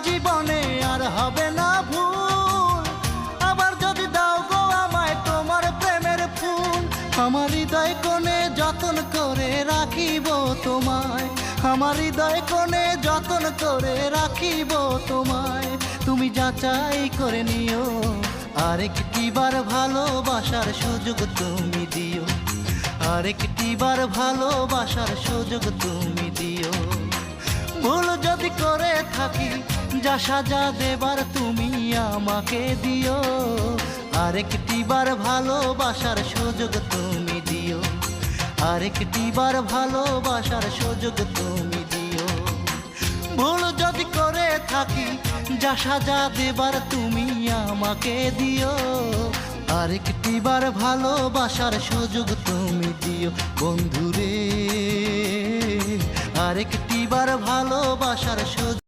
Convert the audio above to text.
জীবনে আর হবে না ভুল। আবার যদি দাও গো আমায় তোমার প্রেমের ফুল, আমার হৃদয় কোণে যতন করে রাখিব তোমায়, আমার হৃদয় কোণে যতন করে রাখিব তোমায়। তুমি যাচাই করে নিও, আরেকটিবার ভালোবাসার সুযোগ তুমি দিও, আরেকটিবার ভালোবাসার সুযোগ তুমি দিও। ভুল যদি করে থাকি, যা সাজা দেবার তুমি আমাকে দিও, আরেকটিবার ভালোবাসার সুযোগ তুমি দিও, আরেকটিবার ভালোবাসার সুযোগ তুমি দিও। ভুল যদি করে থাকি, যা সাজা দেবার তুমি আমাকে দিও, আরেকটিবার ভালোবাসার সুযোগ তুমি দিও। বন্ধুরে, আরেকটিবার ভালোবাসার সুযোগ